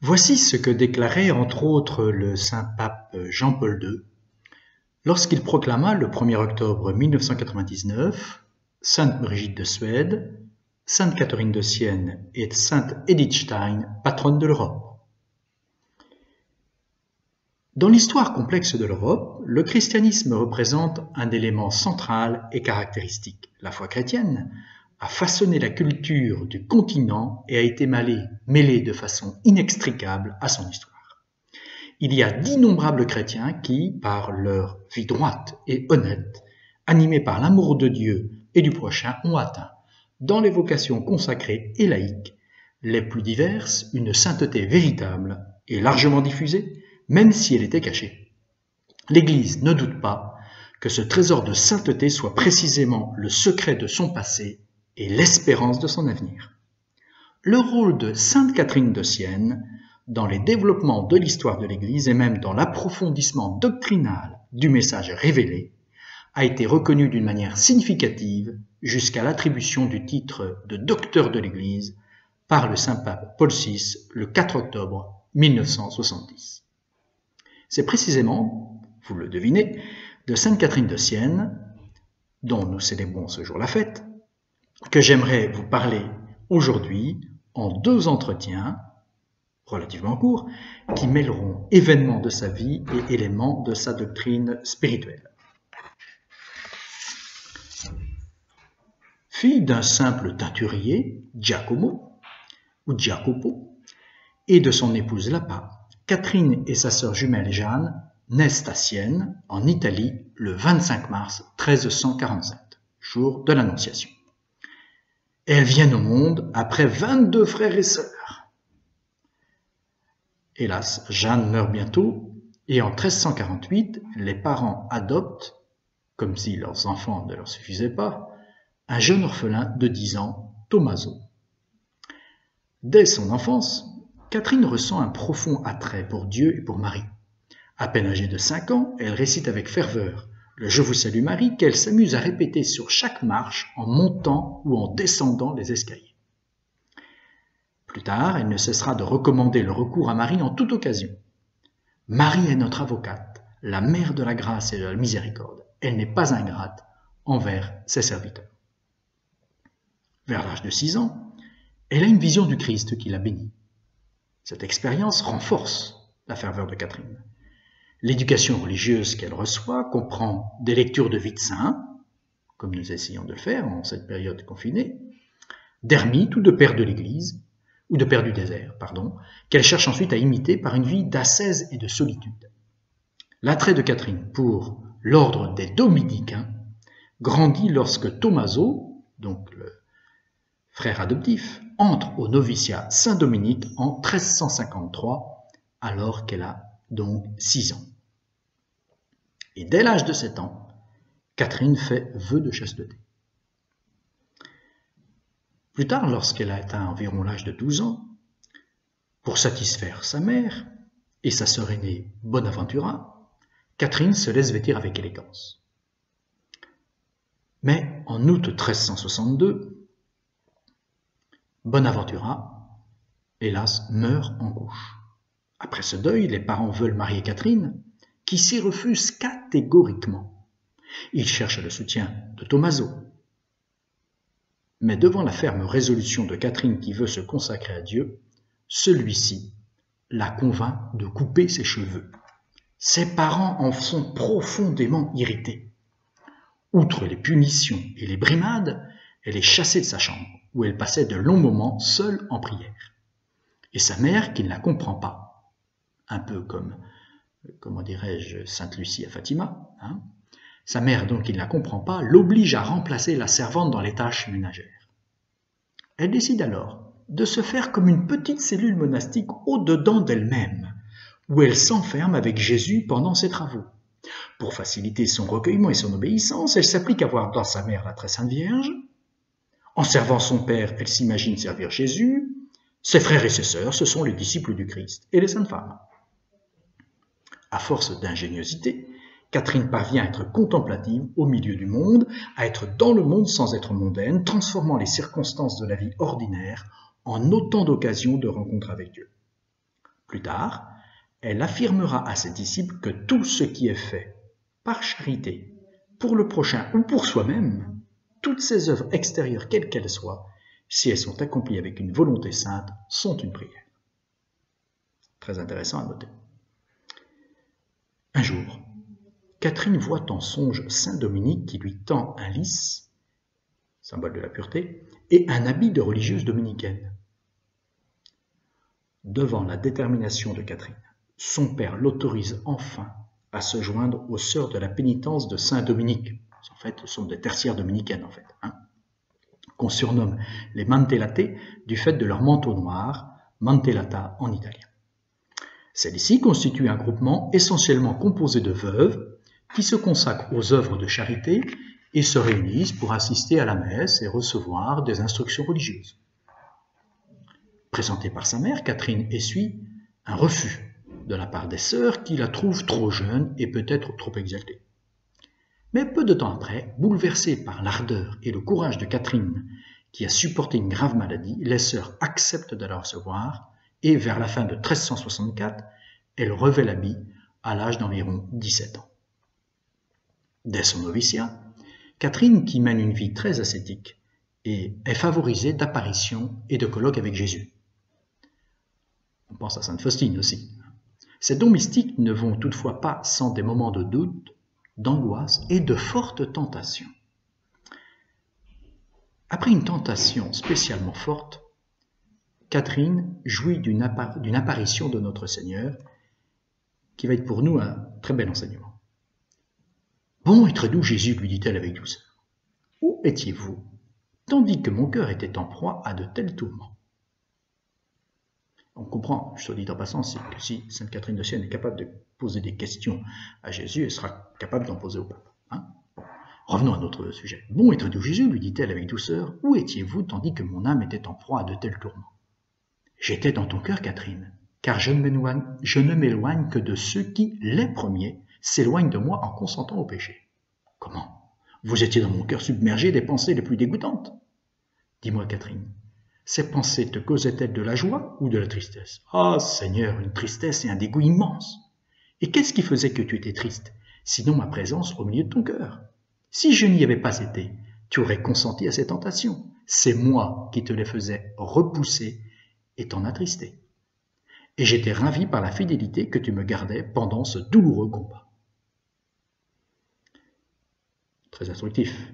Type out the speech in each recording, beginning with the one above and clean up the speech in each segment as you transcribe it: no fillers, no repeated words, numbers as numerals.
Voici ce que déclarait entre autres le saint pape Jean-Paul II lorsqu'il proclama le 1er octobre 1999 Sainte Brigitte de Suède, Sainte Catherine de Sienne et Sainte Edith Stein, patronne de l'Europe. Dans l'histoire complexe de l'Europe, le christianisme représente un élément central et caractéristique. La foi chrétienne a façonné la culture du continent et a été mêlée de façon inextricable à son histoire. Il y a d'innombrables chrétiens qui, par leur vie droite et honnête, animés par l'amour de Dieu et du prochain, ont atteint, dans les vocations consacrées et laïques, les plus diverses, une sainteté véritable et largement diffusée, même si elle était cachée. L'Église ne doute pas que ce trésor de sainteté soit précisément le secret de son passé et l'espérance de son avenir. Le rôle de Sainte Catherine de Sienne dans les développements de l'histoire de l'Église et même dans l'approfondissement doctrinal du message révélé a été reconnu d'une manière significative jusqu'à l'attribution du titre de docteur de l'Église par le Saint-Pape Paul VI le 4 octobre 1970. C'est précisément, vous le devinez, de Sainte Catherine de Sienne, dont nous célébrons ce jour la fête, que j'aimerais vous parler aujourd'hui en 2 entretiens relativement courts qui mêleront événements de sa vie et éléments de sa doctrine spirituelle. Fille d'un simple teinturier, Giacopo, et de son épouse Lapa, Catherine et sa sœur jumelle Jeanne naissent à Sienne, en Italie, le 25 mars 1347, jour de l'Annonciation. Elles viennent au monde après 22 frères et sœurs. Hélas, Jeanne meurt bientôt et en 1348, les parents adoptent, comme si leurs enfants ne leur suffisaient pas, un jeune orphelin de 10 ans, Tommaso. Dès son enfance, Catherine ressent un profond attrait pour Dieu et pour Marie. À peine âgée de 5 ans, elle récite avec ferveur le « Je vous salue Marie » qu'elle s'amuse à répéter sur chaque marche en montant ou en descendant les escaliers. Plus tard, elle ne cessera de recommander le recours à Marie en toute occasion. Marie est notre avocate, la mère de la grâce et de la miséricorde. Elle n'est pas ingrate envers ses serviteurs. Vers l'âge de 6 ans, elle a une vision du Christ qui la bénit. Cette expérience renforce la ferveur de Catherine. L'éducation religieuse qu'elle reçoit comprend des lectures de vie de saints, comme nous essayons de le faire en cette période confinée, d'ermites ou de pères de l'Église, ou de pères du désert, qu'elle cherche ensuite à imiter par une vie d'ascèse et de solitude. L'attrait de Catherine pour l'ordre des dominicains grandit lorsque Tommaso, donc le frère adoptif, entre au noviciat Saint-Dominique en 1353, alors qu'elle a donc 6 ans. Et dès l'âge de 7 ans, Catherine fait vœu de chasteté. Plus tard, lorsqu'elle a atteint environ l'âge de 12 ans, pour satisfaire sa mère et sa sœur aînée Bonaventura, Catherine se laisse vêtir avec élégance. Mais en août 1362, Bonaventura, hélas, meurt en couche. Après ce deuil, les parents veulent marier Catherine, qui s'y refuse catégoriquement. Ils cherchent le soutien de Tommaso. Mais devant la ferme résolution de Catherine qui veut se consacrer à Dieu, celui-ci la convainc de couper ses cheveux. Ses parents en sont profondément irrités. Outre les punitions et les brimades, elle est chassée de sa chambre, où elle passait de longs moments seule en prière. Et sa mère, qui ne la comprend pas, un peu comme, Sainte Lucie à Fatima, sa mère, donc, qui ne la comprend pas, l'oblige à remplacer la servante dans les tâches ménagères. Elle décide alors de se faire comme une petite cellule monastique au-dedans d'elle-même, où elle s'enferme avec Jésus pendant ses travaux. Pour faciliter son recueillement et son obéissance, elle s'applique à voir dans sa mère la très sainte Vierge. En servant son père, elle s'imagine servir Jésus. Ses frères et ses sœurs, ce sont les disciples du Christ et les saintes femmes. À force d'ingéniosité, Catherine parvient à être contemplative au milieu du monde, à être dans le monde sans être mondaine, transformant les circonstances de la vie ordinaire en autant d'occasions de rencontre avec Dieu. Plus tard, elle affirmera à ses disciples que tout ce qui est fait par charité, pour le prochain ou pour soi-même, toutes ces œuvres extérieures, quelles qu'elles soient, si elles sont accomplies avec une volonté sainte, sont une prière. Très intéressant à noter. Un jour, Catherine voit en songe saint Dominique qui lui tend un lys, symbole de la pureté, et un habit de religieuse dominicaine. Devant la détermination de Catherine, son père l'autorise enfin à se joindre aux sœurs de la pénitence de saint Dominique. En fait, ce sont des tertiaires dominicaines, qu'on surnomme les Mantellate du fait de leur manteau noir, Mantellata en italien. Celles-ci constituent un groupement essentiellement composé de veuves qui se consacrent aux œuvres de charité et se réunissent pour assister à la messe et recevoir des instructions religieuses. Présentée par sa mère, Catherine essuie un refus de la part des sœurs qui la trouvent trop jeune et peut-être trop exaltée. Mais peu de temps après, bouleversées par l'ardeur et le courage de Catherine, qui a supporté une grave maladie, les sœurs acceptent de la recevoir et vers la fin de 1364, elle revêt l'habit à l'âge d'environ 17 ans. Dès son noviciat, Catherine, qui mène une vie très ascétique, est favorisée d'apparitions et de colloques avec Jésus. On pense à sainte Faustine aussi. Ces dons mystiques ne vont toutefois pas sans des moments de doute, d'angoisse et de fortes tentations. Après une tentation spécialement forte, Catherine jouit d'une apparition de notre Seigneur qui va être pour nous un très bel enseignement. « Bon et très doux Jésus, lui dit-elle avec douceur, où étiez-vous, tandis que mon cœur était en proie à de tels tourments ?» On comprend, je te dis en passant, que si sainte Catherine de Sienne est capable de poser des questions à Jésus, elle sera capable d'en poser au pape. Revenons à notre sujet. « Bon et très doux Jésus, lui dit-elle avec douceur, où étiez-vous, tandis que mon âme était en proie à de tels tourments ?» J'étais dans ton cœur, Catherine, car je ne m'éloigne que de ceux qui, les premiers, s'éloignent de moi en consentant au péché. Comment? Vous étiez dans mon cœur submergé des pensées les plus dégoûtantes. Dis-moi, Catherine, ces pensées te causaient-elles de la joie ou de la tristesse? Ah, Seigneur, une tristesse et un dégoût immense. Et qu'est-ce qui faisait que tu étais triste, sinon ma présence au milieu de ton cœur? Si je n'y avais pas été, tu aurais consenti à ces tentations. C'est moi qui te les faisais repousser et t'en attrister. Et j'étais ravi par la fidélité que tu me gardais pendant ce douloureux combat. Très instructif.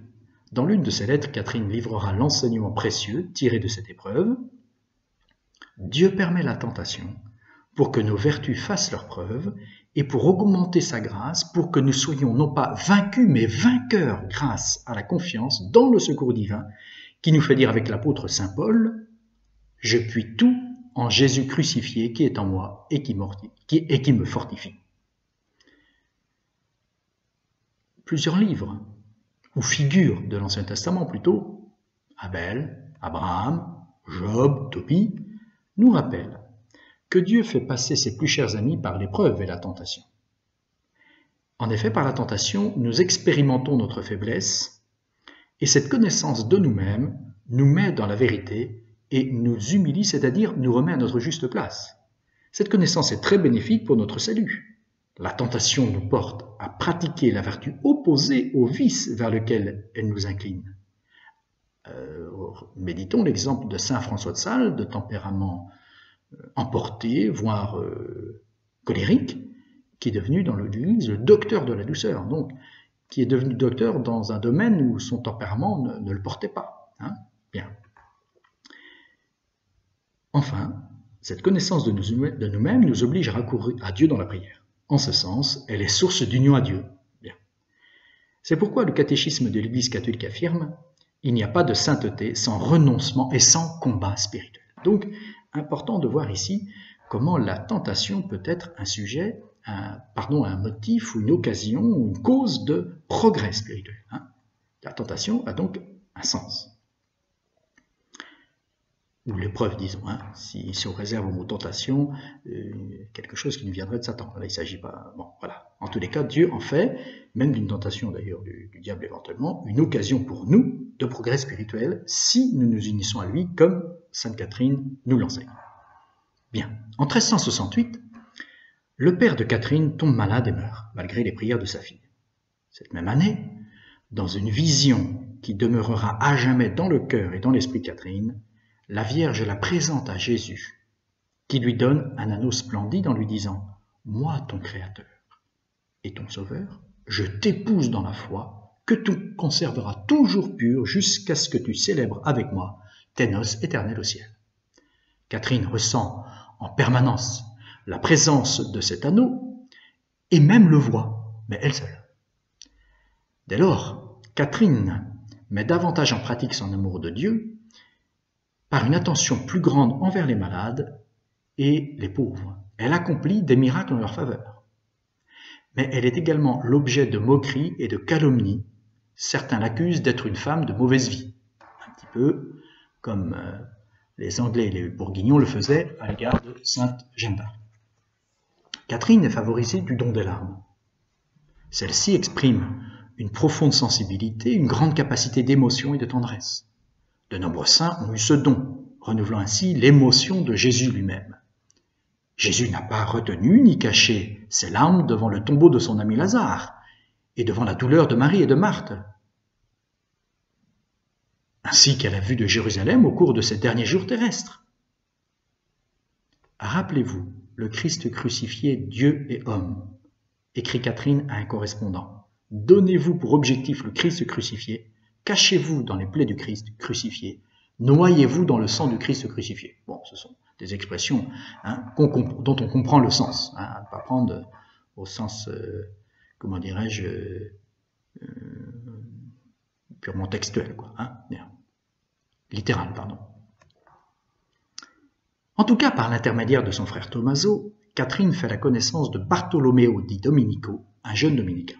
Dans l'une de ses lettres, Catherine livrera l'enseignement précieux tiré de cette épreuve. Dieu permet la tentation pour que nos vertus fassent leur preuve et pour augmenter sa grâce, pour que nous soyons non pas vaincus, mais vainqueurs grâce à la confiance dans le secours divin qui nous fait dire avec l'apôtre saint Paul « Je puis tout en Jésus crucifié qui est en moi et qui me fortifie. » Plusieurs livres, ou figures de l'Ancien Testament plutôt, Abel, Abraham, Job, Tobie, nous rappellent que Dieu fait passer ses plus chers amis par l'épreuve et la tentation. En effet, par la tentation, nous expérimentons notre faiblesse et cette connaissance de nous-mêmes nous met dans la vérité et nous humilie, c'est-à-dire nous remet à notre juste place. Cette connaissance est très bénéfique pour notre salut. La tentation nous porte à pratiquer la vertu opposée au vice vers lequel elle nous incline. Méditons l'exemple de saint François de Sales, de tempérament emporté, voire colérique, qui est devenu dans l'Église le docteur de la douceur, donc qui est devenu docteur dans un domaine où son tempérament ne le portait pas. Bien. Enfin, cette connaissance de nous-mêmes nous oblige à recourir à Dieu dans la prière. En ce sens, elle est source d'union à Dieu. Bien. C'est pourquoi le catéchisme de l'Église catholique affirme « Il n'y a pas de sainteté sans renoncement et sans combat spirituel ». Donc, important de voir ici comment la tentation peut être un sujet, un motif ou une occasion ou une cause de progrès spirituel. La tentation a donc un sens. Ou l'épreuve, disons, si on réserve au mot tentation quelque chose qui nous viendrait de Satan. Là, il ne s'agit pas... Bon, voilà. En tous les cas, Dieu en fait, même d'une tentation d'ailleurs du diable éventuellement, une occasion pour nous de progrès spirituel si nous nous unissons à lui comme sainte Catherine nous l'enseigne. Bien, en 1368, le père de Catherine tombe malade et meurt, malgré les prières de sa fille. Cette même année, dans une vision qui demeurera à jamais dans le cœur et dans l'esprit de Catherine, la Vierge la présente à Jésus, qui lui donne un anneau splendide en lui disant « Moi, ton Créateur et ton Sauveur, je t'épouse dans la foi, que tu conserveras toujours pure jusqu'à ce que tu célèbres avec moi tes noces éternelles au ciel. » Catherine ressent en permanence la présence de cet anneau et même le voit, mais elle seule. Dès lors, Catherine met davantage en pratique son amour de Dieu par une attention plus grande envers les malades et les pauvres. Elle accomplit des miracles en leur faveur. Mais elle est également l'objet de moqueries et de calomnies. Certains l'accusent d'être une femme de mauvaise vie, un petit peu comme les Anglais et les Bourguignons le faisaient à l'égard de Sainte Jeanne d'Arc. Catherine est favorisée du don des larmes. Celle-ci exprime une profonde sensibilité, une grande capacité d'émotion et de tendresse. De nombreux saints ont eu ce don, renouvelant ainsi l'émotion de Jésus lui-même. Jésus n'a pas retenu ni caché ses larmes devant le tombeau de son ami Lazare et devant la douleur de Marie et de Marthe, ainsi qu'à la vue de Jérusalem au cours de ces derniers jours terrestres. Rappelez-vous, le Christ crucifié, Dieu et homme, écrit Catherine à un correspondant. Donnez-vous pour objectif le Christ crucifié, cachez-vous dans les plaies du Christ crucifié, noyez-vous dans le sang du Christ crucifié. Bon, ce sont des expressions dont on comprend le sens, à ne pas prendre au sens, comment dirais-je, purement textuel, quoi, littéral, pardon. En tout cas, par l'intermédiaire de son frère Tommaso, Catherine fait la connaissance de Bartolomeo di Domenico, un jeune dominicain.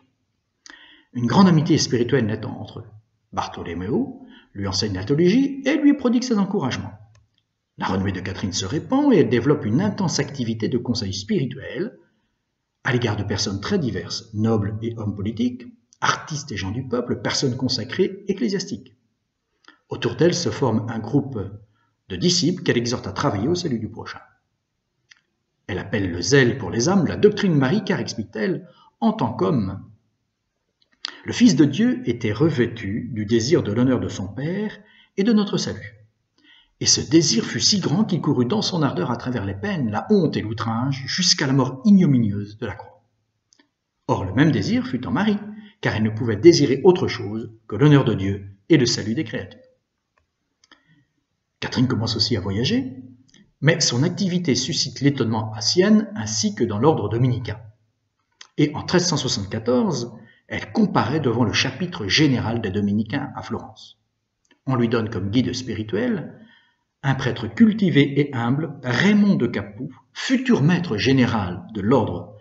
Une grande amitié spirituelle naît entre eux. Bartolomeo lui enseigne la théologie et lui prodigue ses encouragements. La renommée de Catherine se répand et elle développe une intense activité de conseil spirituel à l'égard de personnes très diverses, nobles et hommes politiques, artistes et gens du peuple, personnes consacrées, ecclésiastiques. Autour d'elle se forme un groupe de disciples qu'elle exhorte à travailler au salut du prochain. Elle appelle le zèle pour les âmes la doctrine Marie, car, explique-t-elle, en tant qu'homme, le Fils de Dieu était revêtu du désir de l'honneur de son Père et de notre salut. Et ce désir fut si grand qu'il courut dans son ardeur à travers les peines, la honte et l'outrage, jusqu'à la mort ignominieuse de la croix. Or, le même désir fut en Marie, car elle ne pouvait désirer autre chose que l'honneur de Dieu et le salut des créatures. Catherine commence aussi à voyager, mais son activité suscite l'étonnement à Sienne ainsi que dans l'ordre dominicain. Et en 1374, elle comparaît devant le chapitre général des dominicains à Florence. On lui donne comme guide spirituel un prêtre cultivé et humble, Raymond de Capoue, futur maître général de l'ordre,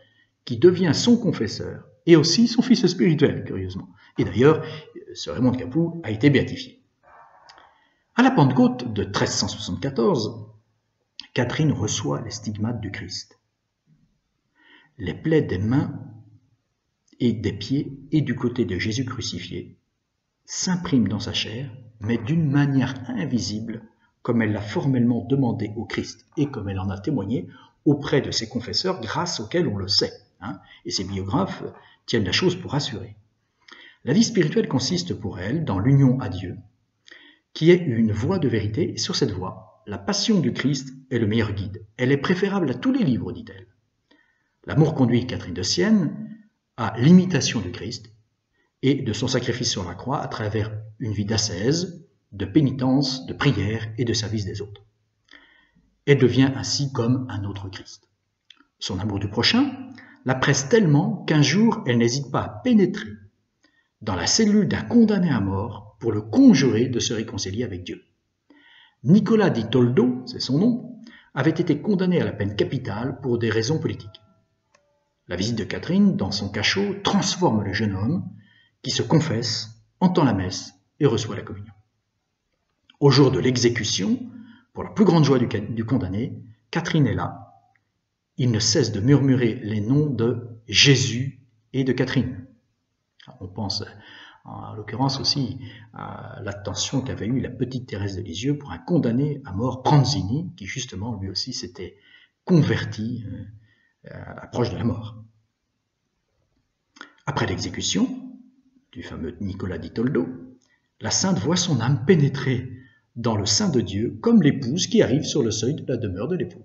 qui devient son confesseur et aussi son fils spirituel, curieusement. Et d'ailleurs, ce Raymond de Capoue a été béatifié. À la Pentecôte de 1374, Catherine reçoit les stigmates du Christ. Les plaies des mains et des pieds et du côté de Jésus crucifié s'impriment dans sa chair, mais d'une manière invisible, comme elle l'a formellement demandé au Christ et comme elle en a témoigné auprès de ses confesseurs grâce auxquels on le sait. Et ses biographes tiennent la chose pour assurer. La vie spirituelle consiste pour elle dans l'union à Dieu, qui est une voie de vérité, et sur cette voie, la passion du Christ est le meilleur guide. Elle est préférable à tous les livres, dit-elle. L'amour conduit Catherine de Sienne à l'imitation du Christ et de son sacrifice sur la croix à travers une vie d'ascèse, de pénitence, de prière et de service des autres. Elle devient ainsi comme un autre Christ. Son amour du prochain la presse tellement qu'un jour elle n'hésite pas à pénétrer dans la cellule d'un condamné à mort pour le conjurer de se réconcilier avec Dieu. Nicolas di Toldo, c'est son nom, avait été condamné à la peine capitale pour des raisons politiques. La visite de Catherine dans son cachot transforme le jeune homme qui se confesse, entend la messe et reçoit la communion. Au jour de l'exécution, pour la plus grande joie du condamné, Catherine est là. Il ne cesse de murmurer les noms de Jésus et de Catherine. On pense en l'occurrence aussi à l'attention qu'avait eue la petite Thérèse de Lisieux pour un condamné à mort, Pranzini, qui justement lui aussi s'était convertie à l'approche de la mort. Après l'exécution du fameux Nicolas di Toldo, la sainte voit son âme pénétrer dans le sein de Dieu comme l'épouse qui arrive sur le seuil de la demeure de l'époux.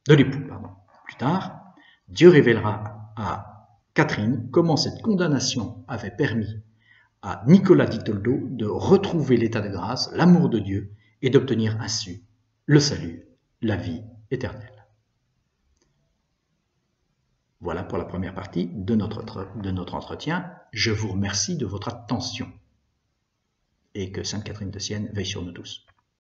Plus tard, Dieu révélera à Catherine comment cette condamnation avait permis à Nicolas di Toldo de retrouver l'état de grâce, l'amour de Dieu et d'obtenir ainsi le salut, la vie éternelle. Voilà pour la première partie de notre entretien. Je vous remercie de votre attention et que Sainte Catherine de Sienne veille sur nous tous.